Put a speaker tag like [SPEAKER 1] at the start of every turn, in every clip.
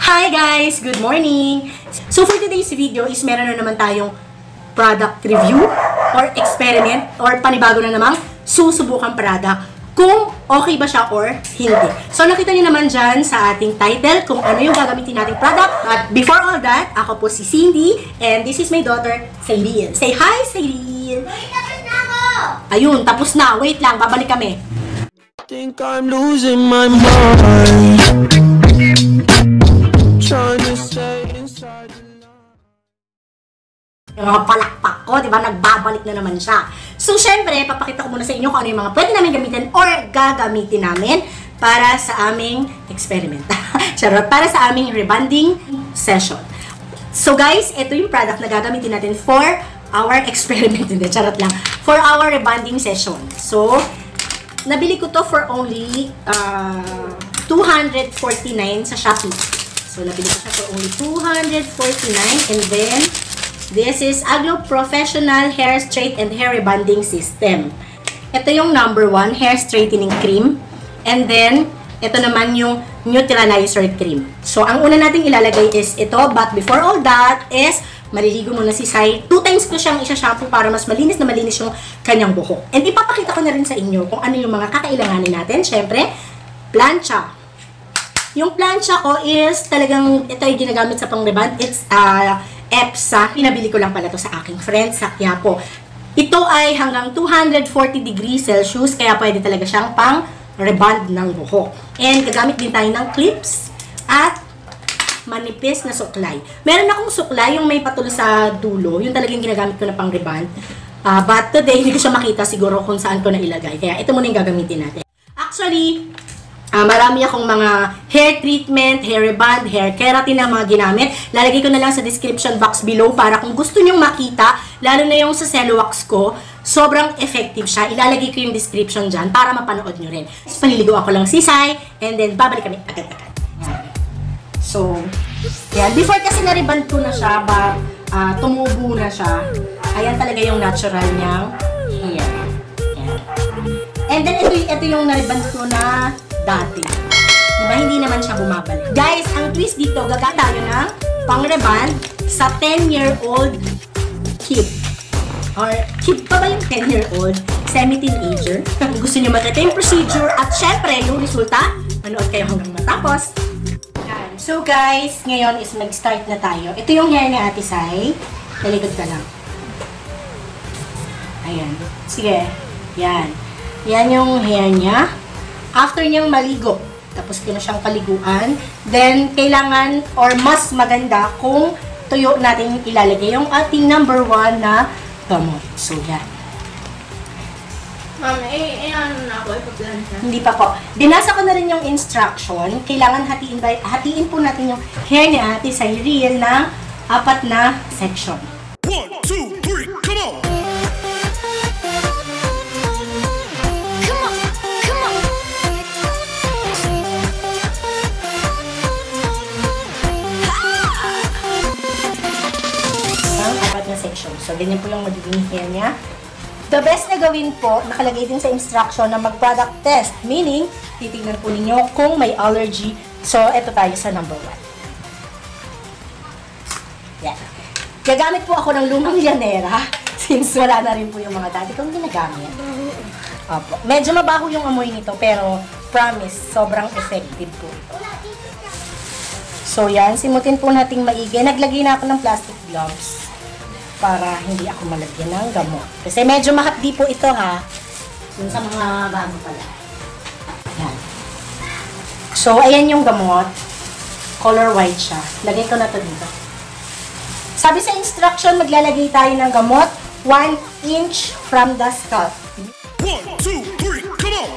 [SPEAKER 1] Hi guys! Good morning! So for today's video is meron na naman tayong product review or experiment or panibago na namang susubukang product kung okay ba siya or hindi. So nakita niyo naman dyan sa ating title kung ano yung gagamitin nating product. But before all that, ako po si Cindy and this is my daughter, Cyril. Say hi, Cyril!
[SPEAKER 2] Wait, tapos na ako!
[SPEAKER 1] Ayun, tapos na. Wait lang, babalik kami.
[SPEAKER 3] Think I'm losing my mind. Trying to stay inside the night.
[SPEAKER 1] Yung mga palakpak ko, di ba? Nagbabalik na naman siya. So, syempre, papakita ko muna sa inyo kung ano yung mga pwede namin gamitin or gagamitin namin para sa aming experiment. Charot, para sa aming rebonding session. So, guys, ito yung product na gagamitin natin for our experiment. Hindi, charot lang. For our rebonding session. So, nabili ko to for only 249 sa Shopee. So, nabili ko siya for only 249 and then this is Aglo Professional Hair Straight and Hair Rebonding System. Ito yung number 1, hair straightening cream. And then, ito naman yung neutralizer cream. So, ang una nating ilalagay is ito. But before all that is, maliligo muna si Sai. 2 times ko siyang isa-shampoo para mas malinis na malinis yung kanyang buhok. And ipapakita ko na rin sa inyo kung ano yung mga kakailanganin natin. Siyempre, plancha. Yung plancha ko is talagang, ito yung ginagamit sa pang-rebond. It's EPSA. Pinabili ko lang pala to sa aking friend sa Quiapo. Ito ay hanggang 240 degrees Celsius, kaya pwede talaga siyang pang-rebond ng buhok. And gagamit din tayo ng clips at manipis na suklay. Meron akong suklay, yung may patulo sa dulo. Yung talagang ginagamit ko na pang-rebond. But today, hindi ko siya makita siguro kung saan ko na ilagay. Kaya ito muna yung gagamitin natin. Actually, marami akong mga hair treatment, hair rebond, hair keratin na mga ginamit. Lalagay ko na lang sa description box below para kung gusto nyong makita, lalo na yung sa Celowax ko, sobrang effective siya. Ilalagay ko yung description dyan para mapanood nyo rin. Paliligo ako lang si Sai, and then babalik kami agad-agad. So, yan. Before kasi na-rebond ko na siya, tumubo na siya. Ayan talaga yung natural niyang hair. Yan. And then, ito yung na-rebond ko na dati. Diba? Hindi naman siya bumabalik. Guys, ang twist dito, gagamit tayo ng pang-rebond sa 10-year-old kid. Or, kid pa ba yung 10-year-old? Semi-teenager. Kung gusto nyo makita yung procedure at syempre, yung resulta, manood kayo hanggang matapos. So guys, ngayon is mag-start na tayo. Ito yung hair ni Ate Sai. Talikod ka lang. Ayan. Sige. Yan. Yan yung hair niya. After niyang maligo, tapos ko na siyang paliguan, then kailangan or mas maganda kung tuyo natin ilalagay yung ating number 1 na gamot. So yan.
[SPEAKER 2] Ma'am, ano na ako, ipaglansa?
[SPEAKER 1] Hindi pa po. Binasa ko na rin yung instruction. Kailangan hatiin po natin yung hair ni Ate Cyril ng 4 na section.
[SPEAKER 3] 1, 2, 3, come on!
[SPEAKER 1] Section. So, ganyan po yung magiging hair niya. The best na gawin po, nakalagay din sa instruction na mag-product test. Meaning, titignan po ninyo kung may allergy. So, eto tayo sa number 1. Yan. Gagamit po ako ng lumang Llanera since wala na rin po yung mga dati kong ginagamit. Opo. Medyo mabaho yung amoy nito pero promise, sobrang effective po ito. So, yan. Simutin po nating maigi. Naglagay na ako ng plastic gloves para hindi ako malagyan ng gamot. Kasi medyo mahapdi po ito ha. Yun sa mga bago pala. Yan. So, ayan yung gamot. Color white siya. Lagay ko na to dito. Sabi sa instruction, maglalagay tayo ng gamot 1 inch from the scalp.
[SPEAKER 3] 1, 2, 3, come on!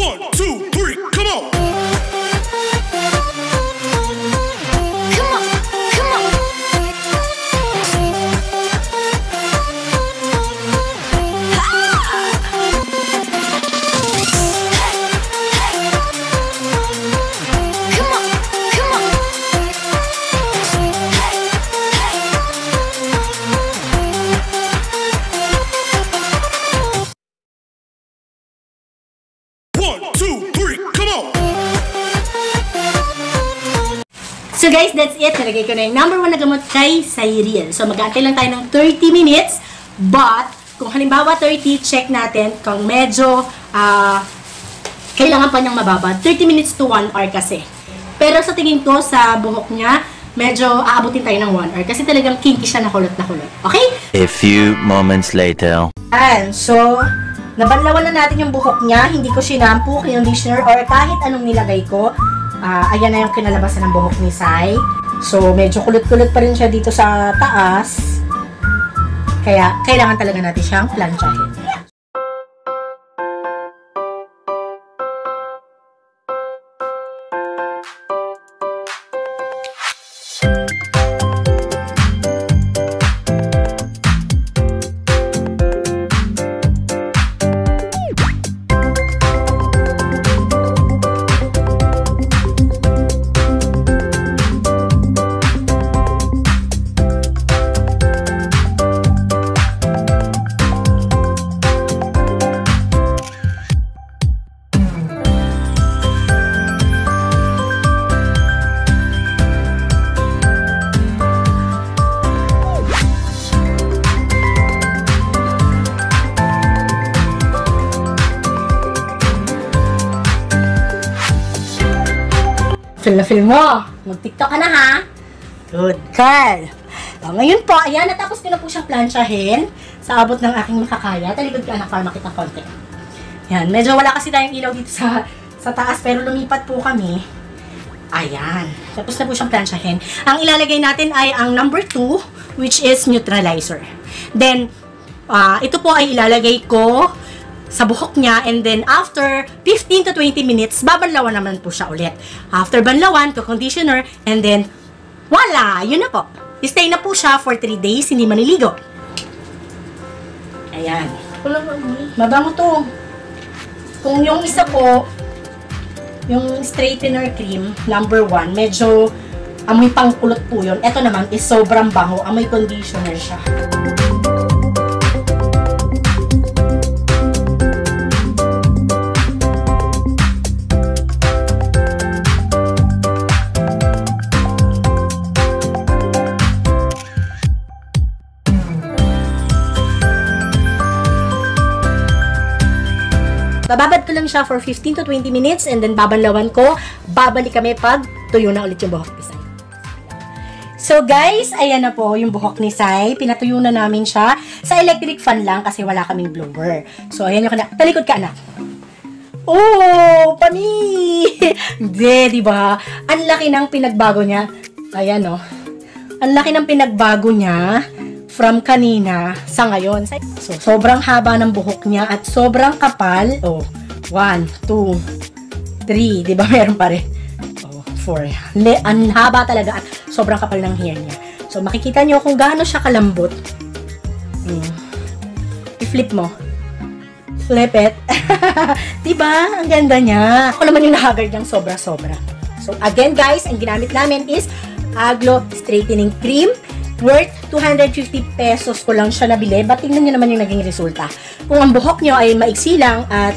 [SPEAKER 3] One, two,
[SPEAKER 1] So guys, that's it. Nalagay ko na yung number 1 na gamot kay Cyril. So mag-aantay lang tayo ng 30 minutes. But, kung halimbawa 30, check natin kung medyo kailangan pa niyang mababa. 30 minutes to 1 hour kasi. Pero sa tingin ko, sa buhok niya, medyo aabutin tayo ng 1 hour. Kasi talagang kinky siya na kulot na kulot. Okay?
[SPEAKER 4] A few moments later.
[SPEAKER 1] And so, nabanlawan na natin yung buhok niya. Hindi ko shampoo, conditioner, or kahit anong nilagay ko. Ayan na yung kinalabasan ng buhok ni Sai. So, medyo kulot-kulot pa rin siya dito sa taas. Kaya, kailangan talaga natin siyang planchahin. Feel na feel mo. Mag-TikTok ka na ha. Good girl. Ngayon po, ayan, natapos ko na po siyang planchahin sa abot ng aking makakaya. Talikod ka anak para makita konti. Yan, medyo wala kasi tayong ilaw dito sa taas pero lumipat po kami. Ayan. Tapos na po siyang planchahin. Ang ilalagay natin ay ang number 2, which is neutralizer. Then, ito po ay ilalagay ko sa buhok niya, and then after 15 to 20 minutes, babanlawan naman po siya ulit. After banlawan, to conditioner, and then, wala! Yun na po. Stay na po siya for 3 days, hindi maniligo. Ayan. Mabango to. Kung yung isa po, yung straightener cream, number 1, medyo amoy pangkulot po yun. Ito naman is sobrang bango, amoy conditioner siya. Bababad ko lang siya for 15 to 20 minutes and then babanlawan ko. Babalik kami pag tuyo na ulit yung buhok ni Sai. So guys, ayan na po yung buhok ni Sai. Pinatuyo na namin siya sa electric fan lang kasi wala kaming blower. So ayan yung anak. Talikod ka anak. Oh, pani! Hindi, diba? Ang laki ng pinagbago niya. Ayan oh. Ang laki ng pinagbago niya from kanina sa ngayon. So, sobrang haba ng buhok niya at sobrang kapal. Oh, 1, 2, 3. Diba meron pa rin? Oh, 4. Ang haba talaga at sobrang kapal ng hair niya. So, makikita nyo kung gaano siya kalambot. I-flip mo. Flip it. Diba? Ang ganda niya. Ako naman yung nahagard niyang sobra-sobra. So, again guys, ang ginamit namin is Aglo Straightening Cream. Worth 250 pesos ko lang siya nabili. But tingnan nyo naman yung naging resulta. Kung ang buhok nyo ay maiksi lang at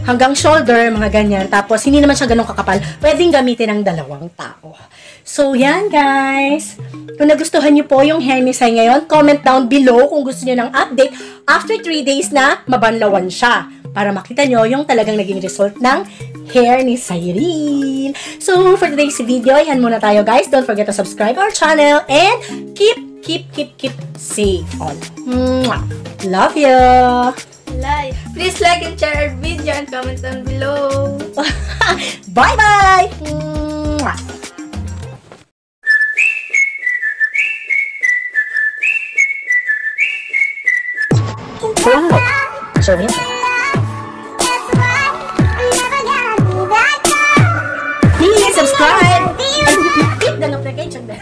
[SPEAKER 1] hanggang shoulder, mga ganyan. Tapos hindi naman siya ganun kakapal. Pwedeng gamitin ng 2 tao. So yan guys. Kung nagustuhan nyo po yung hair ni Sai ngayon, comment down below kung gusto nyo ng update after 3 days na mabanlawan siya. Para makita nyo yung talagang naging result ng hair ni Cyril. So, for today's video, yan muna tayo guys. Don't forget to subscribe our channel and keep safe all. Love you!
[SPEAKER 2] Please like and share our video and comment down below.
[SPEAKER 1] Bye-bye! Wow! Show me. Please subscribe and hit the notification bell.